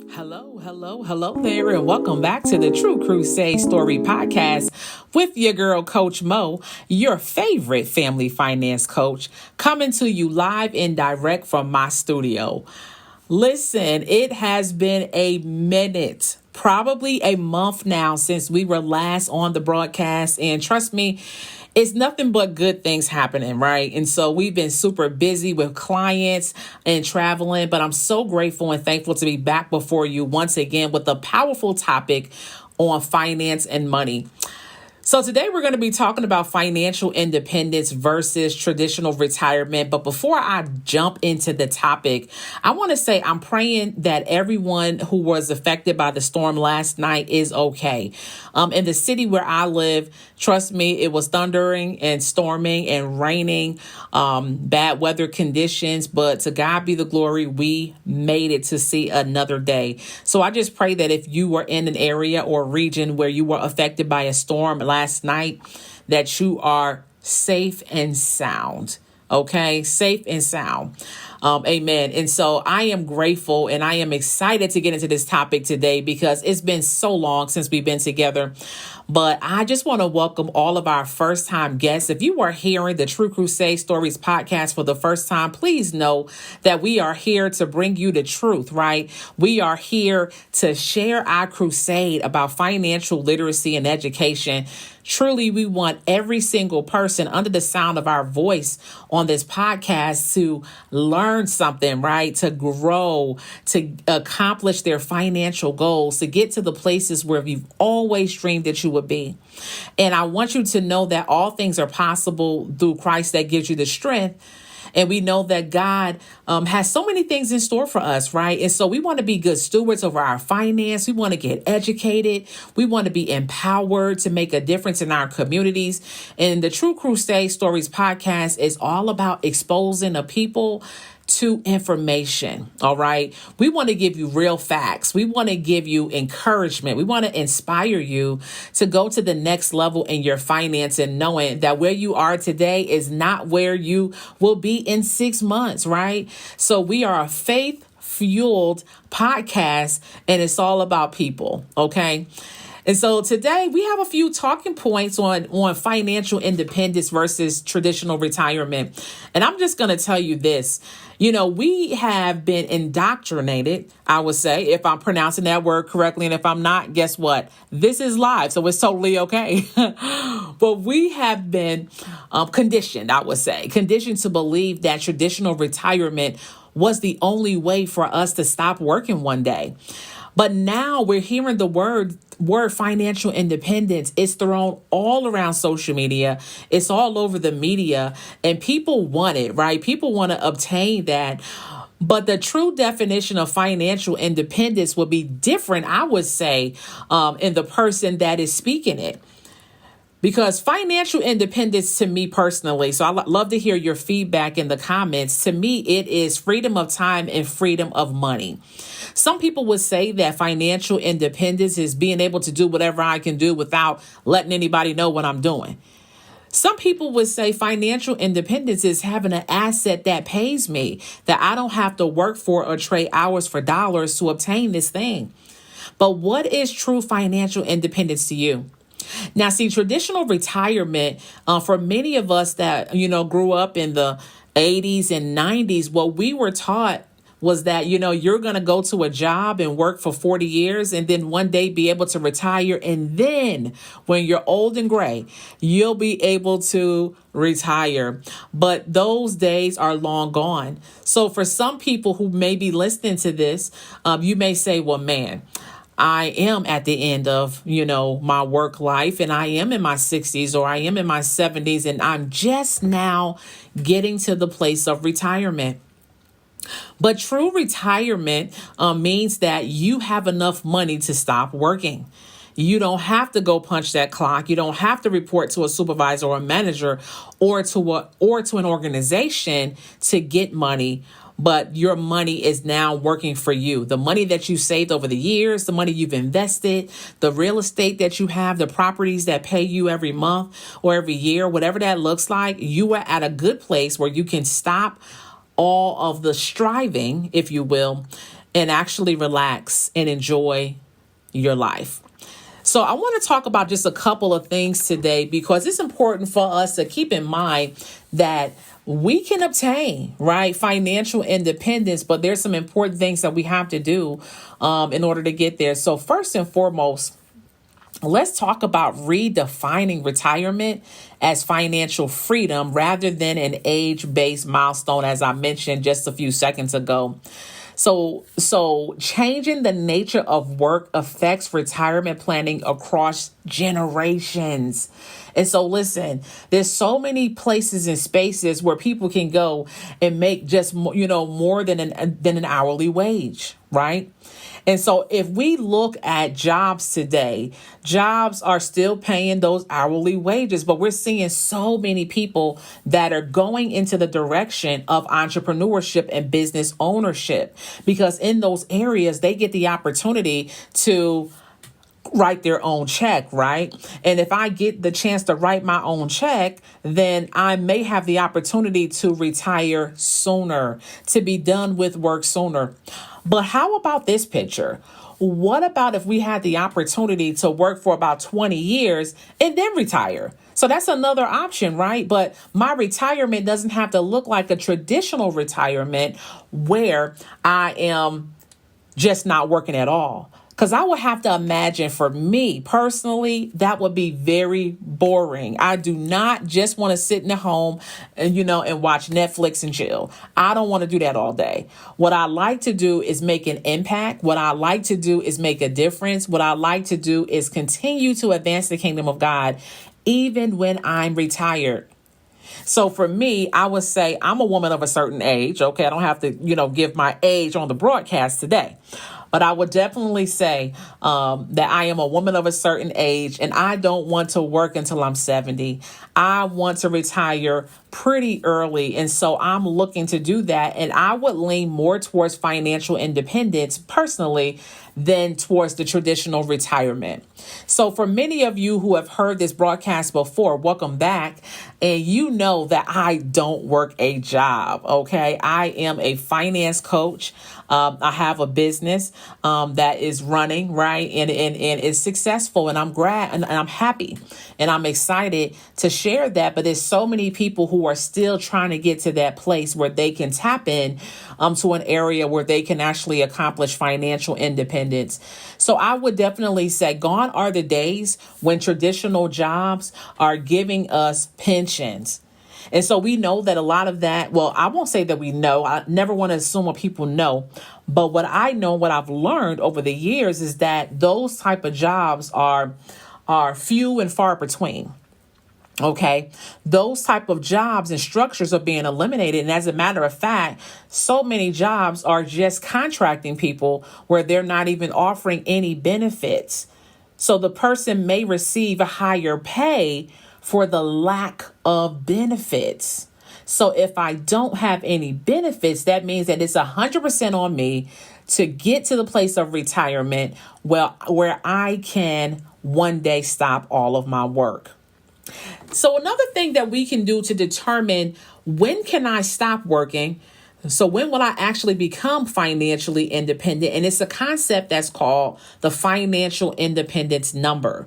Hello there, and welcome back to the True Crusade Story Podcast with your girl, Coach Mo, your favorite family finance coach, coming to you live and direct from my studio. Listen, it has been a minute, probably a month now since we were last on the broadcast, and trust me, it's nothing but good things happening, right? And so we've been super busy with clients and traveling, but I'm so grateful and thankful to be back before you once again with a powerful topic on finance and money. So today we're going to be talking about financial independence versus traditional retirement. But before I jump into the topic, I want to say I'm praying that everyone who was affected by the storm last night is okay. In the city where I live, trust me, it was thundering and storming and raining, bad weather conditions. But to God be the glory, we made it to see another day. So I just pray that if you were in an area or region where you were affected by a storm last night, that you are safe and sound. Okay, safe and sound. Amen. And so I am grateful and I am excited to get into this topic today because it's been so long since we've been together. But I just want to welcome all of our first time guests. If you are hearing the True Crusade Stories podcast for the first time, please know that we are here to bring you the truth, right? We are here to share our crusade about financial literacy and education. Truly, we want every single person under the sound of our voice on this podcast to learn something, right? To grow, to accomplish their financial goals, to get to the places where you've always dreamed that you would be. And I want you to know that all things are possible through Christ that gives you the strength. And we know that God has so many things in store for us, right? And so we want to be good stewards over our finance. We want to get educated. We want to be empowered to make a difference in our communities. And the True Crusade Stories podcast is all about exposing the people to information. All right. We want to give you real facts. We want to give you encouragement. We want to inspire you to go to the next level in your finance and knowing that where you are today is not where you will be in 6 months. Right. So we are a faith fueled podcast and it's all about people. Okay. And so today we have a few talking points on financial independence versus traditional retirement. And I'm just going to tell you this. You know, we have been indoctrinated, I would say, if I'm pronouncing that word correctly. And if I'm not, guess what? This is live, so it's totally okay. But we have been conditioned, I would say, conditioned to believe that traditional retirement was the only way for us to stop working one day. But now we're hearing the word financial independence. It's thrown all around social media. It's all over the media and people want it, right? People want to obtain that. But the true definition of financial independence would be different, I would say, in the person that is speaking it. Because financial independence to me personally, so I love to hear your feedback in the comments. To me, it is freedom of time and freedom of money. Some people would say that financial independence is being able to do whatever I can do without letting anybody know what I'm doing. Some people would say financial independence is having an asset that pays me, that I don't have to work for or trade hours for dollars to obtain this thing. But what is true financial independence to you? Now, see, traditional retirement, for many of us that, grew up in the 80s and 90s, what we were taught was that, you're going to go to a job and work for 40 years and then one day be able to retire. And then when you're old and gray, you'll be able to retire. But those days are long gone. So for some people who may be listening to this, you may say, well, man, I am at the end of, my work life and I am in my 60s or I am in my 70s and I'm just now getting to the place of retirement. But true retirement means that you have enough money to stop working. You don't have to go punch that clock. You don't have to report to a supervisor or a manager or to an organization to get money. But your money is now working for you. The money that you saved over the years, the money you've invested, the real estate that you have, the properties that pay you every month or every year, whatever that looks like, you are at a good place where you can stop all of the striving, if you will, and actually relax and enjoy your life. So I want to talk about just a couple of things today because it's important for us to keep in mind that we can obtain, right, financial independence, but there's some important things that we have to do in order to get there. So first and foremost, let's talk about redefining retirement as financial freedom rather than an age-based milestone, as I mentioned just a few seconds ago. So changing the nature of work affects retirement planning across generations. And so listen, there's so many places and spaces where people can go and make just, more than an hourly wage, right? And so if we look at jobs today, jobs are still paying those hourly wages, but we're seeing so many people that are going into the direction of entrepreneurship and business ownership, because in those areas, they get the opportunity to write their own check, right? And if I get the chance to write my own check, then I may have the opportunity to retire sooner, to be done with work sooner. But how about this picture? What about if we had the opportunity to work for about 20 years and then retire? So that's another option, right? But my retirement doesn't have to look like a traditional retirement where I am just not working at all. Because I would have to imagine, for me personally, that would be very boring. I do not just want to sit in the home and watch Netflix and chill. I don't want to do that all day. What I like to do is make an impact. What I like to do is make a difference. What I like to do is continue to advance the kingdom of God, even when I'm retired. So for me, I would say I'm a woman of a certain age. Okay, I don't have to, give my age on the broadcast today. But I would definitely say that I am a woman of a certain age and I don't want to work until I'm 70. I want to retire pretty early. And so I'm looking to do that. And I would lean more towards financial independence personally than towards the traditional retirement. So for many of you who have heard this broadcast before, welcome back. And you know that I don't work a job. Okay. I am a finance coach. I have a business that is running, right, and is successful, and I'm glad and I'm happy and I'm excited to share that. But there's so many people who are still trying to get to that place where they can tap in to an area where they can actually accomplish financial independence. So I would definitely say gone are the days when traditional jobs are giving us pensions. And so we know that a lot of that, well, I won't say that we know. I never want to assume what people know. But what I know, what I've learned over the years is that those type of jobs are few and far between. Okay, those type of jobs and structures are being eliminated. And as a matter of fact, so many jobs are just contracting people where they're not even offering any benefits. So the person may receive a higher pay for the lack of benefits. So if I don't have any benefits, that means that it's 100% on me to get to the place of retirement where I can one day stop all of my work. So another thing that we can do to determine when can I stop working, so when will I actually become financially independent? And it's a concept that's called the financial independence number.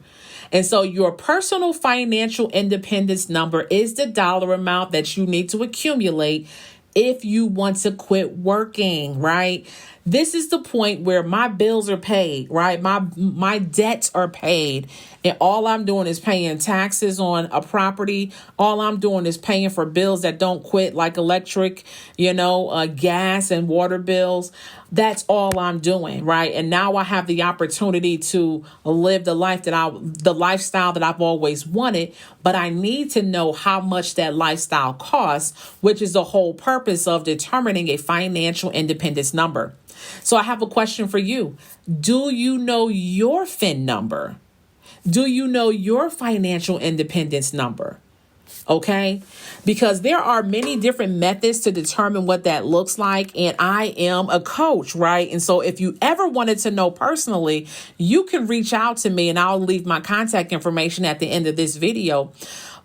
And so your personal financial independence number is the dollar amount that you need to accumulate if you want to quit working, right? This is the point where my bills are paid, right? My debts are paid. And all I'm doing is paying taxes on a property. All I'm doing is paying for bills that don't quit, like electric, gas and water bills. That's all I'm doing, right? And now I have the opportunity to live the lifestyle that I've always wanted, but I need to know how much that lifestyle costs, which is the whole purpose of determining a financial independence number. So I have a question for you. Do you know your FIN number? Do you know your financial independence number? Okay, because there are many different methods to determine what that looks like. And I am a coach, right? And so if you ever wanted to know personally, you can reach out to me and I'll leave my contact information at the end of this video.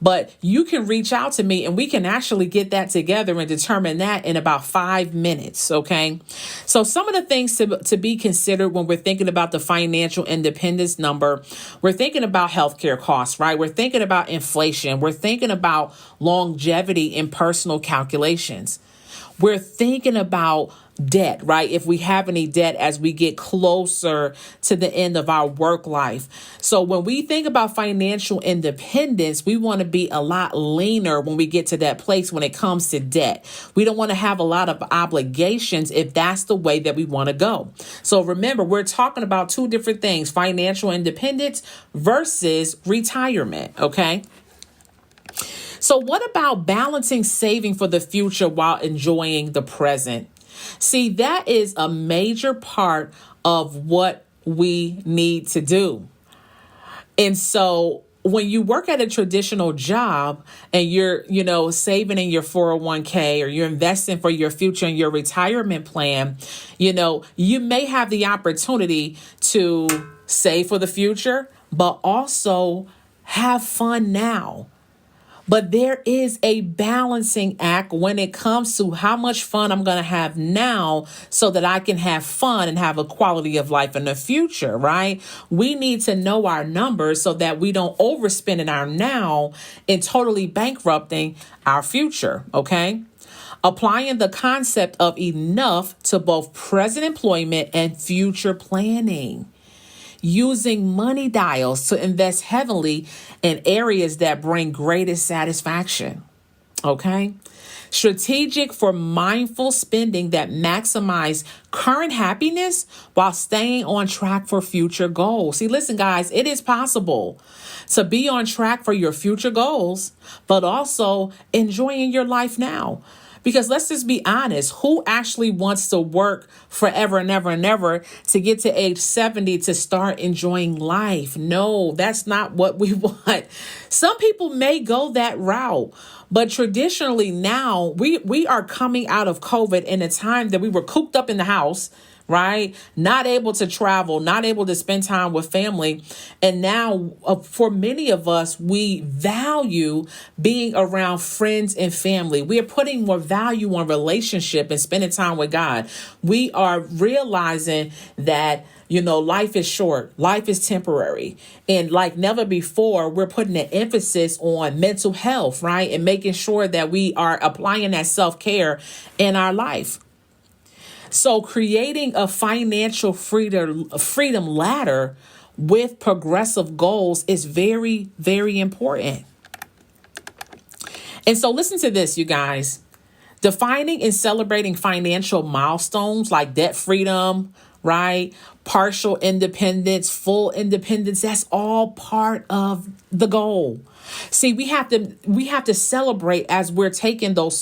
But you can reach out to me and we can actually get that together and determine that in about 5 minutes. Okay. So some of the things to be considered when we're thinking about the financial independence number, we're thinking about healthcare costs, right? We're thinking about inflation. We're thinking about longevity in personal calculations. We're thinking about debt, right? If we have any debt as we get closer to the end of our work life. So when we think about financial independence, we want to be a lot leaner when we get to that place when it comes to debt. We don't want to have a lot of obligations if that's the way that we want to go. So remember, we're talking about two different things: financial independence versus retirement. Okay. So what about balancing saving for the future while enjoying the present? See, that is a major part of what we need to do. And so when you work at a traditional job and you're, saving in your 401k or you're investing for your future and your retirement plan, you may have the opportunity to save for the future, but also have fun now. But there is a balancing act when it comes to how much fun I'm going to have now so that I can have fun and have a quality of life in the future, right? We need to know our numbers so that we don't overspend in our now and totally bankrupting our future, okay? Applying the concept of enough to both present employment and future planning. Using money dials to invest heavily in areas that bring greatest satisfaction. Okay. Strategic for mindful spending that maximize current happiness while staying on track for future goals. See, listen, guys, it is possible to be on track for your future goals, but also enjoying your life now. Because let's just be honest, who actually wants to work forever and ever and ever to get to age 70 to start enjoying life? No, that's not what we want. Some people may go that route, but traditionally now we are coming out of COVID in a time that we were cooped up in the house, right? Not able to travel, not able to spend time with family. And now for many of us, we value being around friends and family. We are putting more value on relationship and spending time with God. We are realizing that life is short. Life is temporary. And like never before, we're putting an emphasis on mental health, right? And making sure that we are applying that self-care in our life. So creating a financial freedom ladder with progressive goals is very, very important. And so listen to this, you guys. Defining and celebrating financial milestones like debt freedom, right? Partial independence, full independence, that's all part of the goal. See, we have to celebrate as we're taking those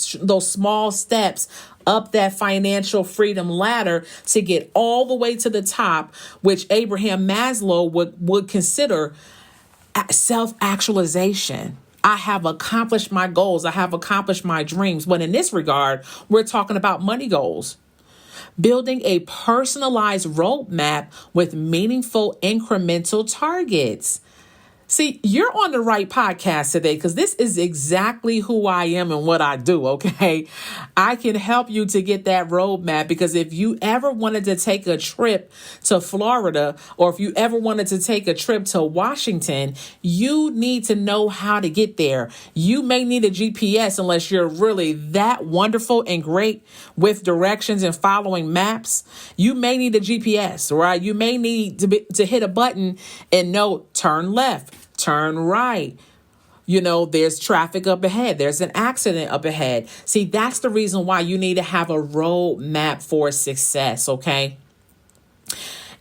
small steps up that financial freedom ladder to get all the way to the top, which Abraham Maslow would consider self-actualization. I have accomplished my goals. I have accomplished my dreams. But in this regard, we're talking about money goals. Building a personalized roadmap with meaningful incremental targets. See, you're on the right podcast today because this is exactly who I am and what I do, okay? I can help you to get that roadmap because if you ever wanted to take a trip to Florida or if you ever wanted to take a trip to Washington, you need to know how to get there. You may need a GPS unless you're really that wonderful and great with directions and following maps. You may need a GPS, right? You may need to hit a button and know turn left. Turn right. There's traffic up ahead. There's an accident up ahead. See, that's the reason why you need to have a roadmap for success, okay?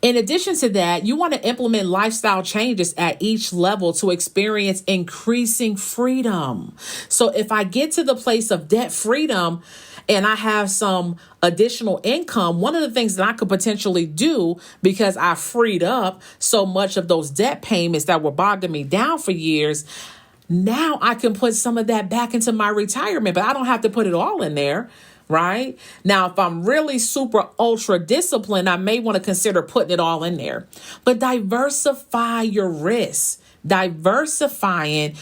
In addition to that, you want to implement lifestyle changes at each level to experience increasing freedom. So if I get to the place of debt freedom and I have some additional income, one of the things that I could potentially do because I freed up so much of those debt payments that were bogging me down for years, now I can put some of that back into my retirement, but I don't have to put it all in there. Right now, if I'm really super ultra disciplined, I may want to consider putting it all in there. But diversify your risks. Diversifying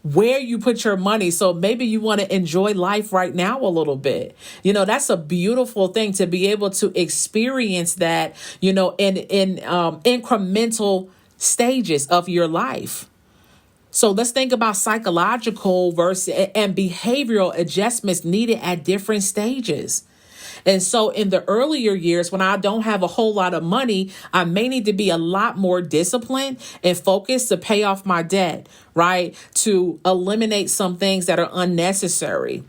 where you put your money. So maybe you want to enjoy life right now a little bit. That's a beautiful thing to be able to experience that, in incremental stages of your life. So let's think about psychological versus and behavioral adjustments needed at different stages. And so in the earlier years, when I don't have a whole lot of money, I may need to be a lot more disciplined and focused to pay off my debt, right? To eliminate some things that are unnecessary.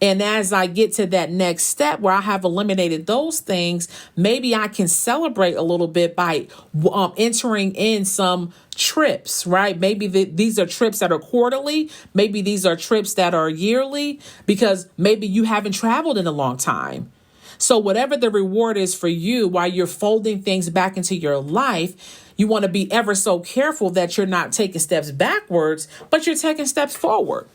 And as I get to that next step where I have eliminated those things, maybe I can celebrate a little bit by entering in some trips, right? Maybe these are trips that are quarterly. Maybe these are trips that are yearly, because maybe you haven't traveled in a long time. So whatever the reward is for you while you're folding things back into your life, you want to be ever so careful that you're not taking steps backwards, but you're taking steps forward.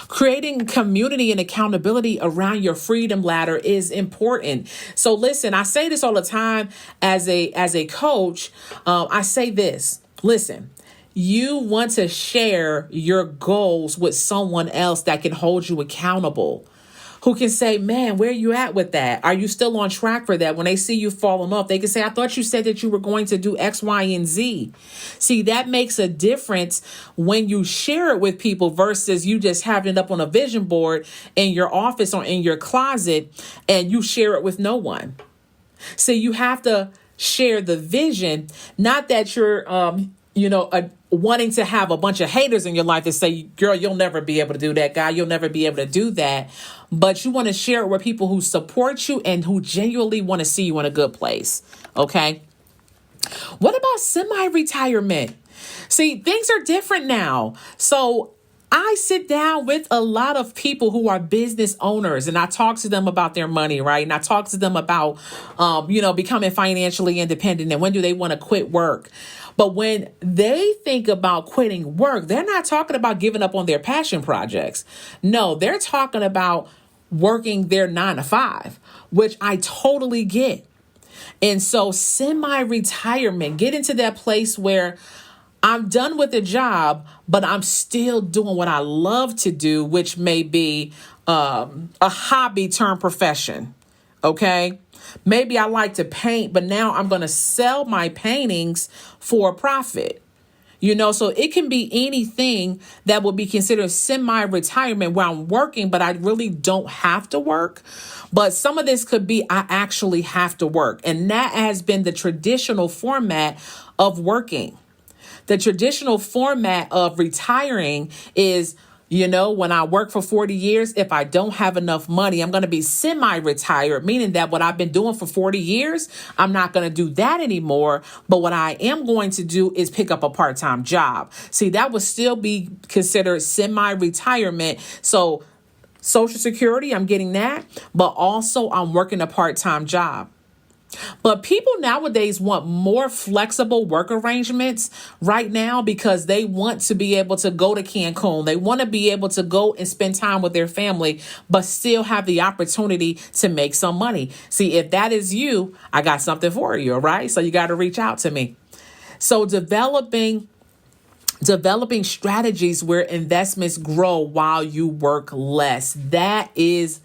Creating community and accountability around your freedom ladder is important. So listen, I say this all the time as a coach. I say this, listen, you want to share your goals with someone else that can hold you accountable, who can say, man, where are you at with that? Are you still on track for that? When they see you falling off, they can say, I thought you said that you were going to do X, Y, and Z. See, that makes a difference when you share it with people versus you just having it up on a vision board in your office or in your closet and you share it with no one. See, you have to share the vision, not that you're, wanting to have a bunch of haters in your life to say, girl, you'll never be able to do that. Guy, you'll never be able to do that. But you want to share it with people who support you and who genuinely want to see you in a good place. Okay. What about semi-retirement? See, things are different now. So I sit down with a lot of people who are business owners and I talk to them about their money, right? And I talk to them about, becoming financially independent and when do they want to quit work. But when they think about quitting work, they're not talking about giving up on their passion projects. No, they're talking about working their 9 to 5, which I totally get. And so semi-retirement, get into that place where I'm done with the job, but I'm still doing what I love to do, which may be a hobby turned profession. Okay. Maybe I like to paint, but now I'm going to sell my paintings for a profit. So it can be anything that will be considered semi-retirement where I'm working, but I really don't have to work. But some of this could be I actually have to work. And that has been the traditional format of working. The traditional format of retiring is, when I work for 40 years, if I don't have enough money, I'm going to be semi-retired, meaning that what I've been doing for 40 years, I'm not going to do that anymore. But what I am going to do is pick up a part-time job. See, that would still be considered semi-retirement. So Social Security, I'm getting that, but also I'm working a part-time job. But people nowadays want more flexible work arrangements right now because they want to be able to go to Cancun. They want to be able to go and spend time with their family, but still have the opportunity to make some money. See, if that is you, I got something for you, all right? So you got to reach out to me. So developing strategies where investments grow while you work less. That is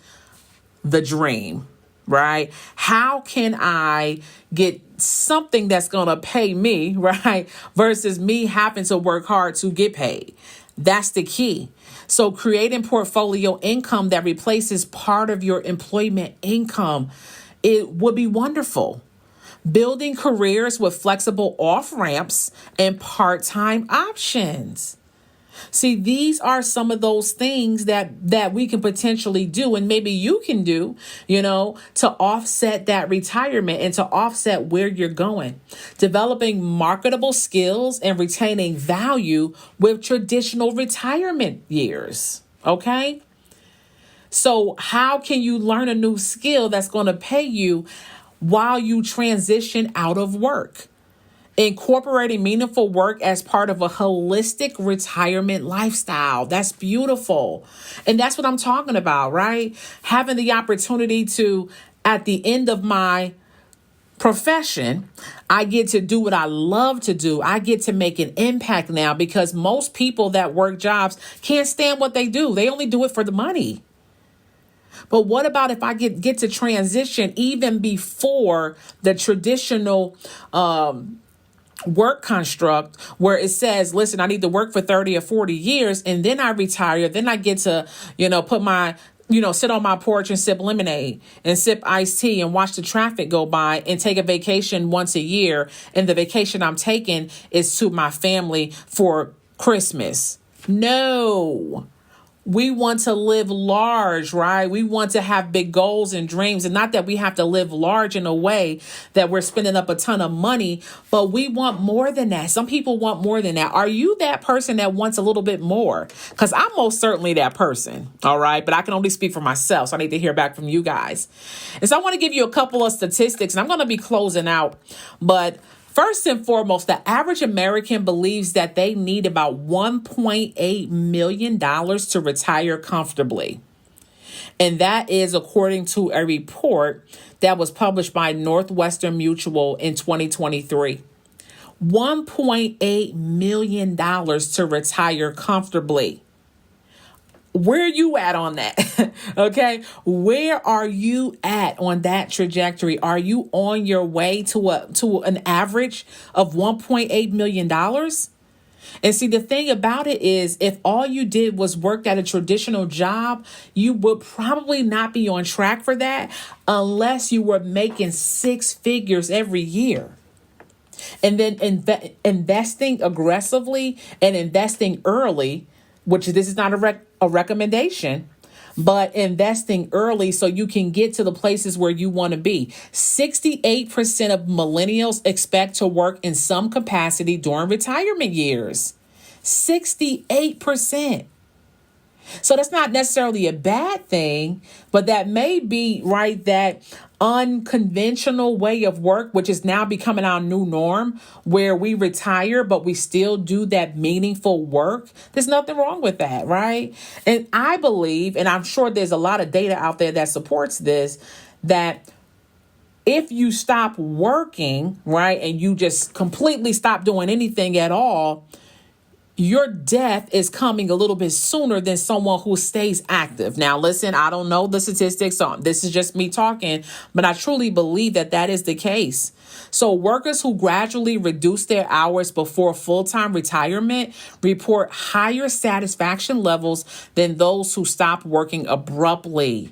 the dream. Right? How can I get something that's going to pay me, right? Versus me having to work hard to get paid. That's the key. So creating portfolio income that replaces part of your employment income, it would be wonderful. Building careers with flexible off-ramps and part-time options. See, these are some of those things that we can potentially do and maybe you can do, to offset that retirement and to offset where you're going. Developing marketable skills and retaining value with traditional retirement years. Okay. So how can you learn a new skill that's going to pay you while you transition out of work? Incorporating meaningful work as part of a holistic retirement lifestyle. That's beautiful. And that's what I'm talking about, right? Having the opportunity to, at the end of my profession, I get to do what I love to do. I get to make an impact now because most people that work jobs can't stand what they do. They only do it for the money. But what about if I get to transition even before the traditional work construct where it says, listen, I need to work for 30 or 40 years and then I retire. Then I get to, put my, sit on my porch and sip lemonade and sip iced tea and watch the traffic go by and take a vacation once a year. And the vacation I'm taking is to my family for Christmas. No. We want to live large, right? We want to have big goals and dreams. And not that we have to live large in a way that we're spending up a ton of money, but we want more than that. Some people want more than that. Are you that person that wants a little bit more? Because I'm most certainly that person. All right. But I can only speak for myself. So I need to hear back from you guys. And so I want to give you a couple of statistics and I'm going to be closing out. But first and foremost, the average American believes that they need about $1.8 million to retire comfortably. And that is according to a report that was published by Northwestern Mutual in 2023. $1.8 million to retire comfortably. Where are you at on that? Okay. Where are you at on that trajectory? Are you on your way to an average of $1.8 million? And see, the thing about it is, if all you did was work at a traditional job, you would probably not be on track for that unless you were making six figures every year. And then investing aggressively and investing early, which this is not a recommendation, but investing early so you can get to the places where you want to be. 68% of millennials expect to work in some capacity during retirement years. 68%. So that's not necessarily a bad thing, but that may be, right, that unconventional way of work, which is now becoming our new norm, where we retire, but we still do that meaningful work. There's nothing wrong with that, right? And I believe, and I'm sure there's a lot of data out there that supports this, that if you stop working, right, and you just completely stop doing anything at all, your death is coming a little bit sooner than someone who stays active. Now, listen, I don't know the statistics, so this is just me talking, but I truly believe that that is the case. So workers who gradually reduce their hours before full-time retirement report higher satisfaction levels than those who stop working abruptly.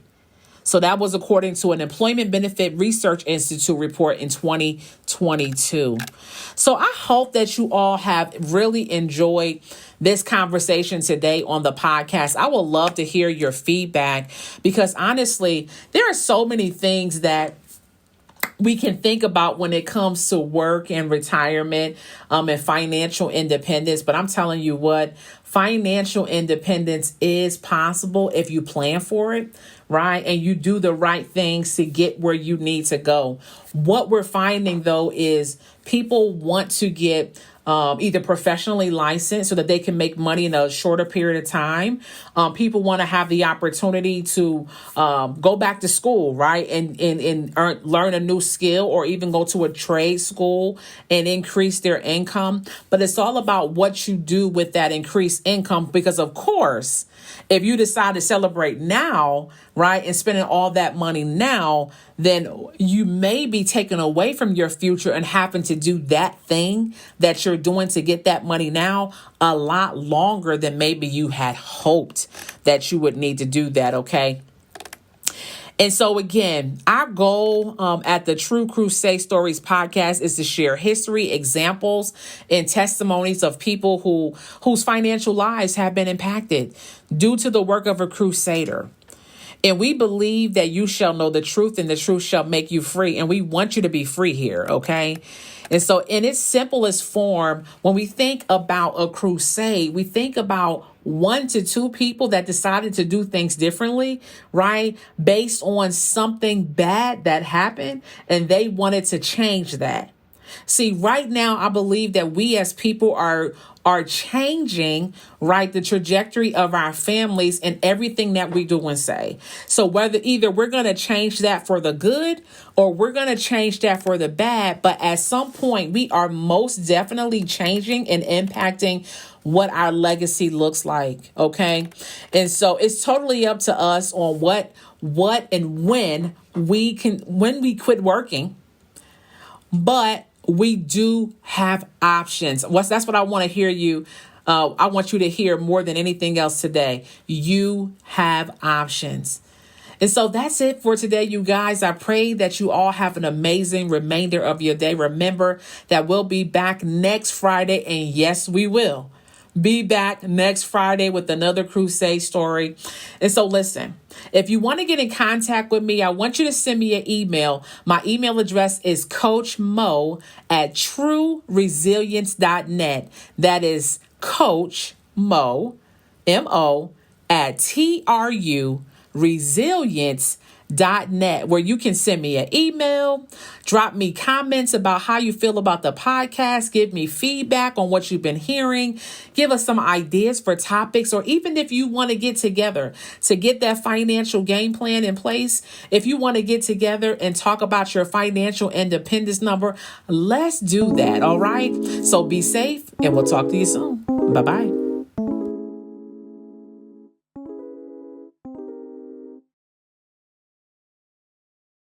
So that was according to an Employment Benefit Research Institute report in 2022. So I hope that you all have really enjoyed this conversation today on the podcast. I would love to hear your feedback because honestly, there are so many things that we can think about when it comes to work and retirement and financial independence. But I'm telling you what, financial independence is possible if you plan for it, right? And you do the right things to get where you need to go. What we're finding, though, is people want to get either professionally licensed so that they can make money in a shorter period of time. People want to have the opportunity to go back to school, right? And learn a new skill or even go to a trade school and increase their income. But it's all about what you do with that increased income, because of course, if you decide to celebrate now, right, and spending all that money now, then you may be taken away from your future and having to do that thing that you're doing to get that money now a lot longer than maybe you had hoped that you would need to do that, okay? And so again, our goal at the True Crusade Stories podcast is to share history, examples, and testimonies of people whose financial lives have been impacted due to the work of a crusader. And we believe that you shall know the truth and the truth shall make you free. And we want you to be free here, okay? And so in its simplest form, when we think about a crusade, we think about 1 to 2 people that decided to do things differently, right? Based on something bad that happened, and they wanted to change that. See, right now, I believe that we as people are are changing, right, the trajectory of our families and everything that we do and say. So whether either we're going to change that for the good or we're going to change that for the bad, but at some point we are most definitely changing and impacting what our legacy looks like. Okay. And so it's totally up to us on what and when we quit working, but we do have options. That's what I want to hear you. I want you to hear more than anything else today. You have options. And so that's it for today, you guys. I pray that you all have an amazing remainder of your day. Remember that we'll be back next Friday. And yes, we will be back next Friday with another crusade story. And so listen, if you want to get in contact with me, I want you to send me an email. My email address is coachmo@trueresilience.net. That is coachmo, M-O, at truresilience.net, where you can send me an email, drop me comments about how you feel about the podcast, give me feedback on what you've been hearing, give us some ideas for topics, or even if you want to get together to get that financial game plan in place, if you want to get together and talk about your financial independence number, let's do that. All right. So be safe and we'll talk to you soon. Bye-bye.